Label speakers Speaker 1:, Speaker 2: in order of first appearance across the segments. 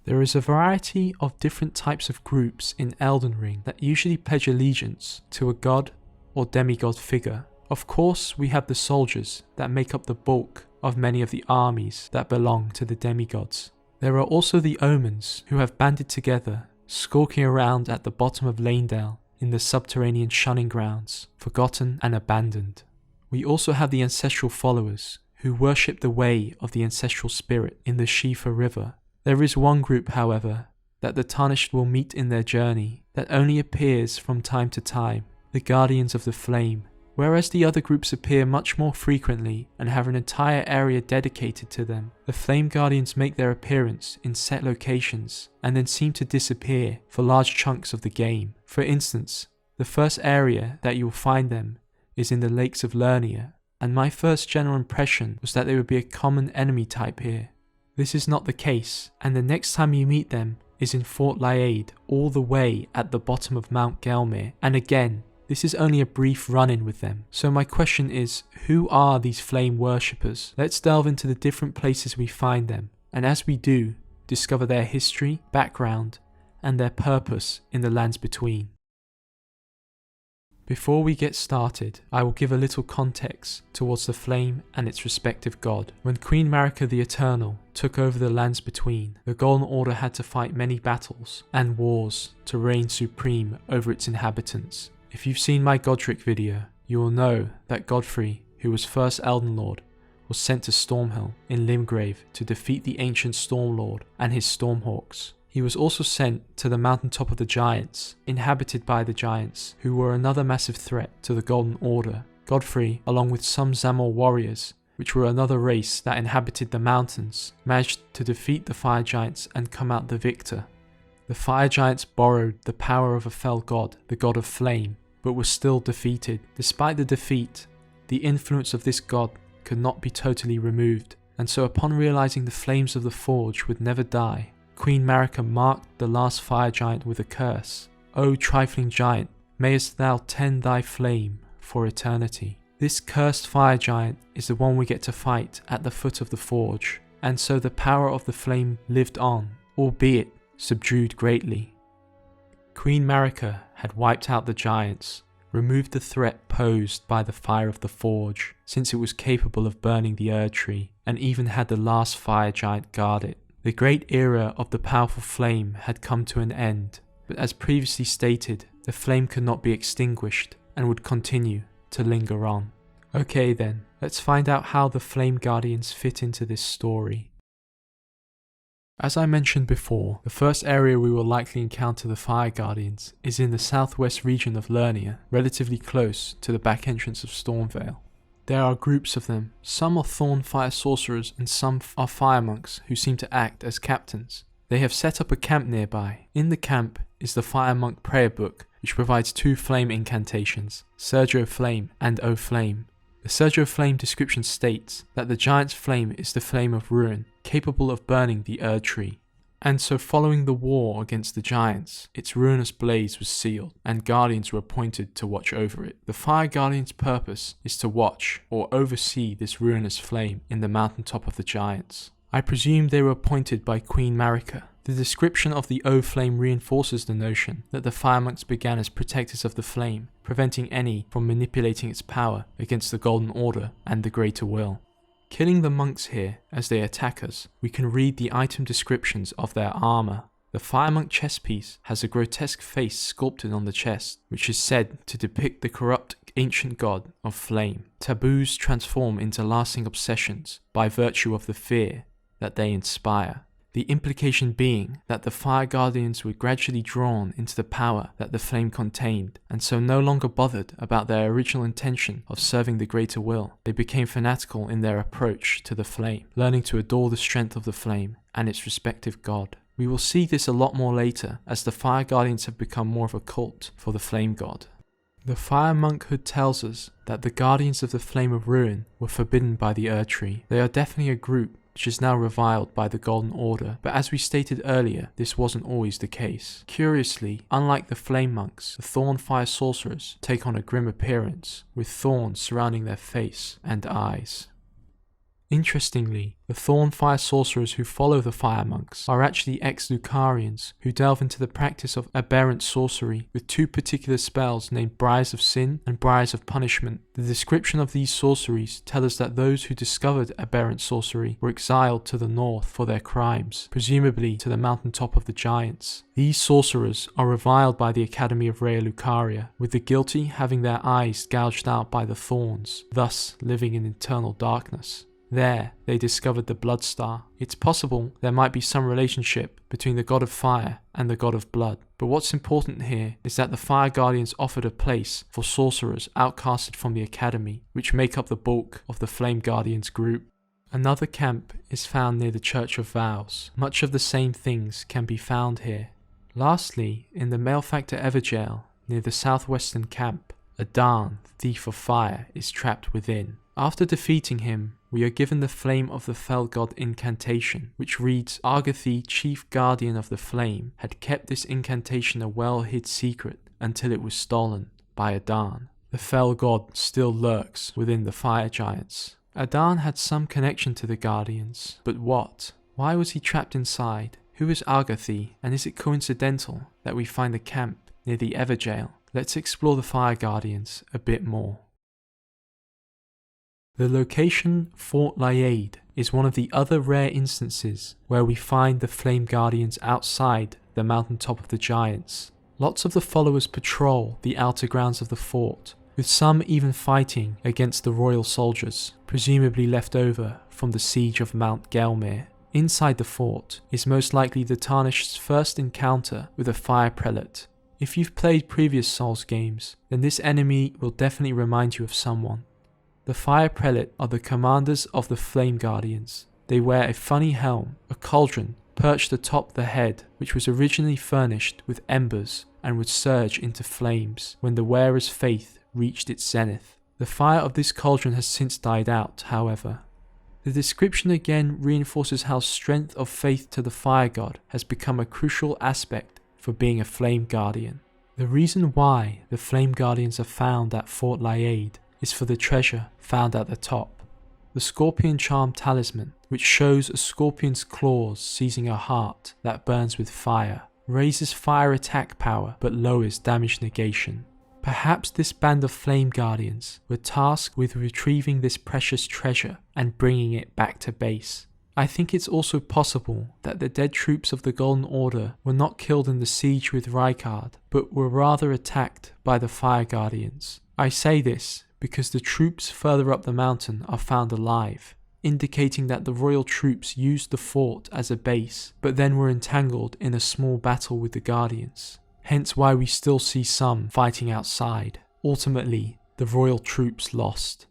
Speaker 1: There is a variety of different types of groups in Elden Ring that usually pledge allegiance to a god or demigod figure. Of course, we have the soldiers that make up the bulk of many of the armies that belong to the demigods. There are also the omens who have banded together, skulking around at the bottom of Laiedd in the subterranean shunning grounds, forgotten and abandoned. We also have the ancestral followers who worship the way of the ancestral spirit in the Shifa River. There is one group, however, that the Tarnished will meet in their journey that only appears from time to time, the Guardians of the Flame. Whereas the other groups appear much more frequently and have an entire area dedicated to them, the Flame Guardians make their appearance in set locations and then seem to disappear for large chunks of the game. For instance, the first area that you'll find them is in the Lakes of Lernia, and my first general impression was that they would be a common enemy type here. This is not the case, and the next time you meet them is in Fort Laiedd, all the way at the bottom of Mount Gelmir, and again, this is only a brief run-in with them. So my question is, who are these flame worshippers? Let's delve into the different places we find them, and as we do, discover their history, background, and their purpose in the lands between. Before we get started, I will give a little context towards the flame and its respective god. When Queen Marika the Eternal took over the lands between, the Golden Order had to fight many battles and wars to reign supreme over its inhabitants. If you've seen my Godric video, you will know that Godfrey, who was first Elden Lord, was sent to Stormhill in Limgrave to defeat the ancient Stormlord and his Stormhawks. He was also sent to the Mountaintop of the Giants, inhabited by the Giants, who were another massive threat to the Golden Order. Godfrey, along with some Zamor warriors, which were another race that inhabited the mountains, managed to defeat the Fire Giants and come out the victor. The Fire Giants borrowed the power of a fell god, the god of flame, but were still defeated. Despite the defeat, the influence of this god could not be totally removed, and so upon realizing the flames of the forge would never die, Queen Marika marked the last Fire Giant with a curse. O trifling giant, mayest thou tend thy flame for eternity. This cursed Fire Giant is the one we get to fight at the foot of the forge, and so the power of the flame lived on, albeit subdued greatly. Queen Marika had wiped out the giants, removed the threat posed by the fire of the forge, since it was capable of burning the Erdtree, and even had the last Fire Giant guard it. The great era of the powerful flame had come to an end, but as previously stated, the flame could not be extinguished and would continue to linger on. Okay then, let's find out how the Flame Guardians fit into this story. As I mentioned before, the first area we will likely encounter the Fire Guardians is in the southwest region of Lernia, relatively close to the back entrance of Stormvale. There are groups of them, some are Thorn Fire Sorcerers and some are Fire Monks who seem to act as captains. They have set up a camp nearby. In the camp is the Fire Monk prayer book, which provides two flame incantations, Surge O Flame and O Flame. The Surge O Flame description states that the giant's flame is the flame of ruin, capable of burning the Erdtree. And so following the war against the giants, its ruinous blaze was sealed, and guardians were appointed to watch over it. The Fire Guardians' purpose is to watch or oversee this ruinous flame in the Mountaintop of the Giants. I presume they were appointed by Queen Marika. The description of the O Flame reinforces the notion that the Fire Monks began as protectors of the flame, preventing any from manipulating its power against the Golden Order and the Greater Will. Killing the monks here as they attack us, we can read the item descriptions of their armour. The Fire Monk chest piece has a grotesque face sculpted on the chest, which is said to depict the corrupt ancient god of flame. Taboos transform into lasting obsessions by virtue of the fear that they inspire. The implication being that the Fire Guardians were gradually drawn into the power that the flame contained, and so no longer bothered about their original intention of serving the Greater Will. They became fanatical in their approach to the flame, learning to adore the strength of the flame and its respective god. We will see this a lot more later, as the Fire Guardians have become more of a cult for the flame god. The Fire Monkhood tells us that the Guardians of the Flame of Ruin were forbidden by the Erdtree. They are definitely a group which is now reviled by the Golden Order, but as we stated earlier, this wasn't always the case. Curiously, unlike the Flame Monks, the Thorn Fire Sorcerers take on a grim appearance, with thorns surrounding their face and eyes. Interestingly, the Thorn Fire sorcerers who follow the Fire Monks are actually ex-Lucarians who delve into the practice of aberrant sorcery with two particular spells named Briars of Sin and Briars of Punishment. The description of these sorceries tell us that those who discovered aberrant sorcery were exiled to the north for their crimes, presumably to the Mountaintop of the Giants. These sorcerers are reviled by the Academy of Rea Lucaria, with the guilty having their eyes gouged out by the thorns, thus living in eternal darkness. There, they discovered the Blood Star. It's possible there might be some relationship between the god of fire and the god of blood, but what's important here is that the Fire Guardians offered a place for sorcerers outcasted from the Academy, which make up the bulk of the Flame Guardians group. Another camp is found near the Church of Vows. Much of the same things can be found here. Lastly, in the Malefactor Evergaol, near the southwestern camp, Adarn, Thief of Fire, is trapped within. After defeating him, we are given the Flame of the Fell God incantation, which reads, Argathy, chief guardian of the flame, had kept this incantation a well-hid secret until it was stolen by Adarn. The Fell God still lurks within the Fire Giants. Adarn had some connection to the Guardians, but what? Why was he trapped inside? Who is Argathy, and is it coincidental that we find the camp near the Evergaol? Let's explore the Fire Guardians a bit more. The location Fort Laiedd is one of the other rare instances where we find the Flame Guardians outside the Mountaintop of the Giants. Lots of the followers patrol the outer grounds of the fort, with some even fighting against the royal soldiers, presumably left over from the siege of Mount Gelmir. Inside the fort is most likely the Tarnished's first encounter with a fire prelate. If you've played previous Souls games, then this enemy will definitely remind you of someone. The Fire Prelate are the commanders of the Flame Guardians. They wear a funny helm, a cauldron perched atop the head, which was originally furnished with embers and would surge into flames when the wearer's faith reached its zenith. The fire of this cauldron has since died out, however. The description again reinforces how strength of faith to the Fire God has become a crucial aspect for being a Flame Guardian. The reason why the Flame Guardians are found at Fort Laiedd is for the treasure found at the top. The Scorpion Charm Talisman, which shows a scorpion's claws seizing a heart that burns with fire, raises fire attack power but lowers damage negation. Perhaps this band of Flame Guardians were tasked with retrieving this precious treasure and bringing it back to base. I think it's also possible that the dead troops of the Golden Order were not killed in the siege with Rykard, but were rather attacked by the Fire Guardians. I say this because the troops further up the mountain are found alive, indicating that the royal troops used the fort as a base, but then were entangled in a small battle with the Guardians. Hence why we still see some fighting outside. Ultimately, the royal troops lost.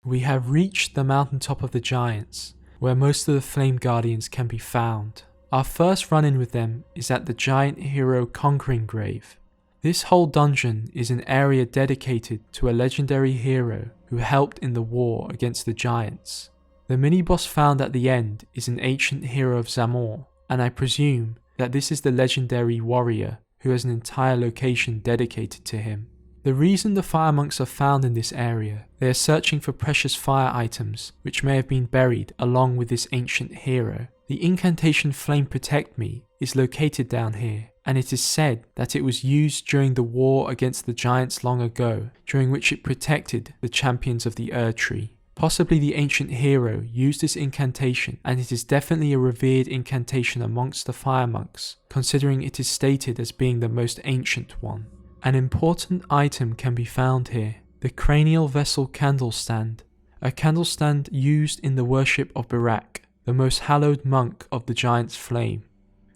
Speaker 1: We have reached the Mountaintop of the Giants, where most of the Flame Guardians can be found. Our first run-in with them is at the Giant Hero Conquering Grave. This whole dungeon is an area dedicated to a legendary hero who helped in the war against the giants. The mini-boss found at the end is an ancient hero of Zamor, and I presume that this is the legendary warrior who has an entire location dedicated to him. The reason the fire monks are found in this area, they are searching for precious fire items which may have been buried along with this ancient hero. The incantation Flame Protect Me is located down here, and it is said that it was used during the war against the giants long ago, during which it protected the champions of the Erdtree. Possibly the ancient hero used this incantation, and it is definitely a revered incantation amongst the fire monks, considering it is stated as being the most ancient one. An important item can be found here, the cranial vessel candle stand, a candle stand used in the worship of Birak, the most hallowed monk of the giant's flame.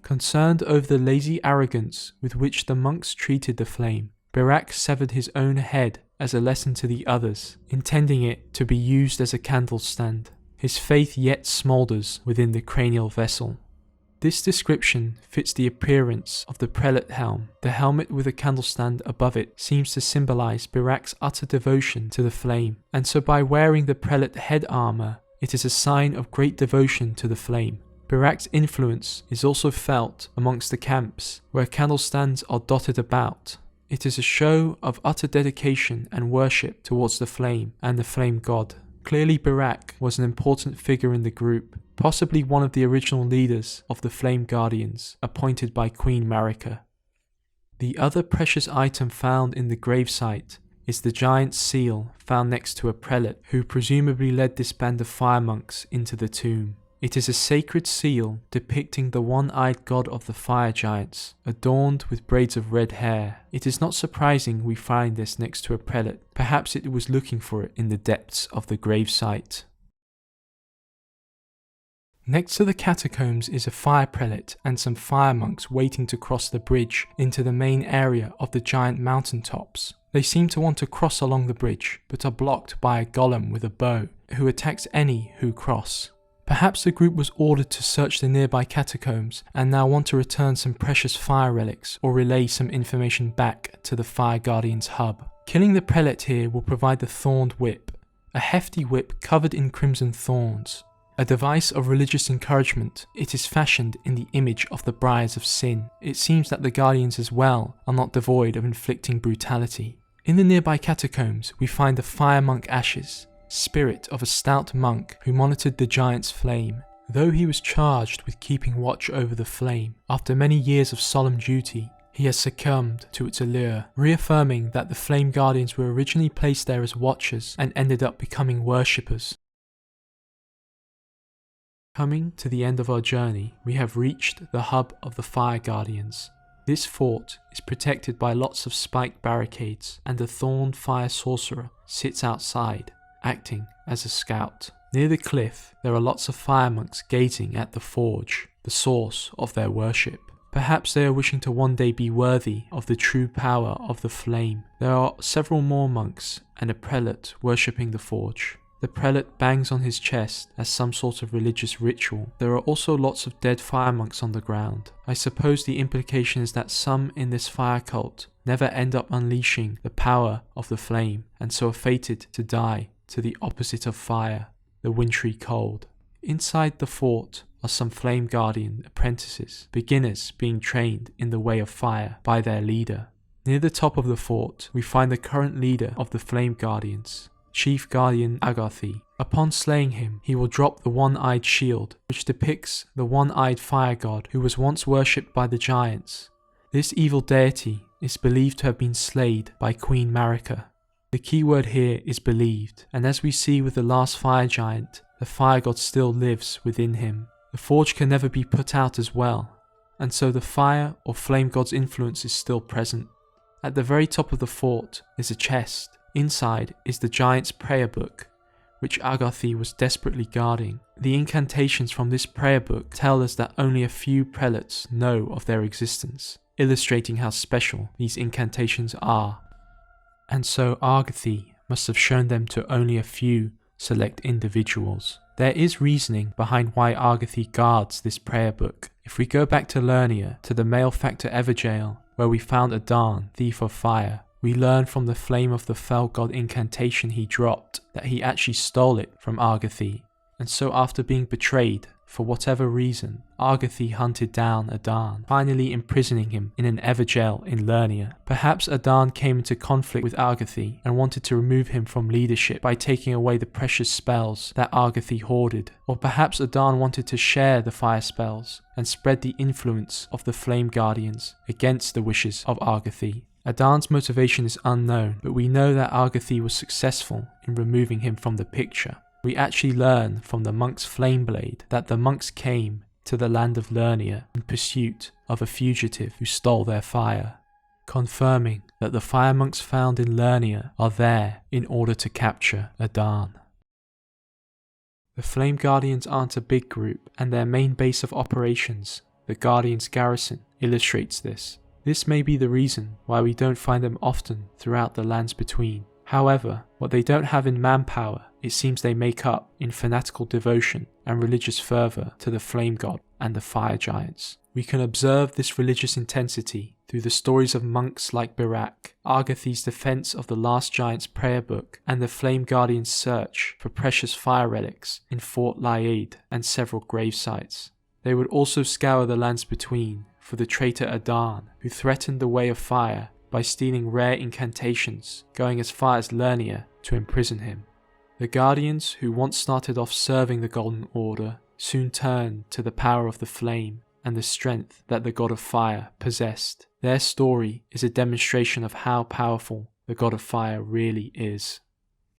Speaker 1: Concerned over the lazy arrogance with which the monks treated the flame, Birak severed his own head as a lesson to the others, intending it to be used as a candle stand. His faith yet smoulders within the cranial vessel. This description fits the appearance of the prelate helm. The helmet with a candle stand above it seems to symbolize Birak's utter devotion to the flame, and so by wearing the prelate head armor, it is a sign of great devotion to the flame. Birak's influence is also felt amongst the camps, where candle stands are dotted about. It is a show of utter dedication and worship towards the flame and the flame god. Clearly Barak was an important figure in the group, possibly one of the original leaders of the Flame Guardians appointed by Queen Marika. The other precious item found in the gravesite is the giant seal found next to a prelate who presumably led this band of fire monks into the tomb. It is a sacred seal depicting the one-eyed god of the fire giants, adorned with braids of red hair. It is not surprising we find this next to a prelate. Perhaps it was looking for it in the depths of the gravesite. Next to the catacombs is a fire prelate and some fire monks waiting to cross the bridge into the main area of the giant mountaintops. They seem to want to cross along the bridge, but are blocked by a golem with a bow, who attacks any who cross. Perhaps the group was ordered to search the nearby catacombs and now want to return some precious fire relics or relay some information back to the Fire Guardian's hub. Killing the prelate here will provide the Thorned Whip, a hefty whip covered in crimson thorns. A device of religious encouragement, it is fashioned in the image of the Briars of Sin. It seems that the Guardians as well are not devoid of inflicting brutality. In the nearby catacombs we find the Fire Monk Ashes, spirit of a stout monk who monitored the giant's flame. Though he was charged with keeping watch over the flame, after many years of solemn duty, he has succumbed to its allure, reaffirming that the Flame Guardians were originally placed there as watchers and ended up becoming worshippers. Coming to the end of our journey, we have reached the hub of the Fire Guardians. This fort is protected by lots of spiked barricades, and a thorned fire sorcerer sits outside, acting as a scout. Near the cliff, there are lots of fire monks gazing at the forge, the source of their worship. Perhaps they are wishing to one day be worthy of the true power of the flame. There are several more monks and a prelate worshipping the forge. The prelate bangs on his chest as some sort of religious ritual. There are also lots of dead fire monks on the ground. I suppose the implication is that some in this fire cult never end up unleashing the power of the flame and so are fated to die to the opposite of fire, the wintry cold. Inside the fort are some Flame Guardian apprentices, beginners being trained in the way of fire by their leader. Near the top of the fort we find the current leader of the Flame Guardians, Chief Guardian Agarthy. Upon slaying him, he will drop the one-eyed shield, which depicts the one-eyed fire god who was once worshipped by the giants. This evil deity is believed to have been slayed by Queen Marika. The key word here is believed, and as we see with the last fire giant, the fire god still lives within him. The forge can never be put out as well, and so the fire or flame god's influence is still present. At the very top of the fort is a chest. Inside is the giant's prayer book, which Agarthy was desperately guarding. The incantations from this prayer book tell us that only a few prelates know of their existence, illustrating how special these incantations are. And so Agarthy must have shown them to only a few select individuals. There is reasoning behind why Agarthy guards this prayer book. If we go back to Lernia, to the Malefactor Evergaol, where we found Adarn, Thief of Fire, we learn from the Flame of the Fell God incantation he dropped that he actually stole it from Agarthy. And so after being betrayed, for whatever reason, Agarthy hunted down Adarn, finally imprisoning him in an Evergaol in Lernia. Perhaps Adarn came into conflict with Agarthy and wanted to remove him from leadership by taking away the precious spells that Agarthy hoarded. Or perhaps Adarn wanted to share the fire spells and spread the influence of the Flame Guardians against the wishes of Agarthy. Adarn's motivation is unknown, but we know that Agarthy was successful in removing him from the picture. We actually learn from the monk's flame blade that the monks came to the land of Lernia in pursuit of a fugitive who stole their fire, confirming that the fire monks found in Lernia are there in order to capture Adarn. The Flame Guardians aren't a big group, and their main base of operations, the Guardians' garrison, illustrates this. This may be the reason why we don't find them often throughout the lands between. However, what they don't have in manpower, it seems they make up in fanatical devotion and religious fervour to the Flame God and the Fire Giants. We can observe this religious intensity through the stories of monks like Barak, Agarthy's defence of the Last Giant's prayer book, and the Flame Guardian's search for precious fire relics in Fort Laiedd and several grave sites. They would also scour the lands between for the traitor Adarn, who threatened the Way of Fire by stealing rare incantations, going as far as Lernia to imprison him. The Guardians, who once started off serving the Golden Order, soon turned to the power of the flame and the strength that the God of Fire possessed. Their story is a demonstration of how powerful the God of Fire really is.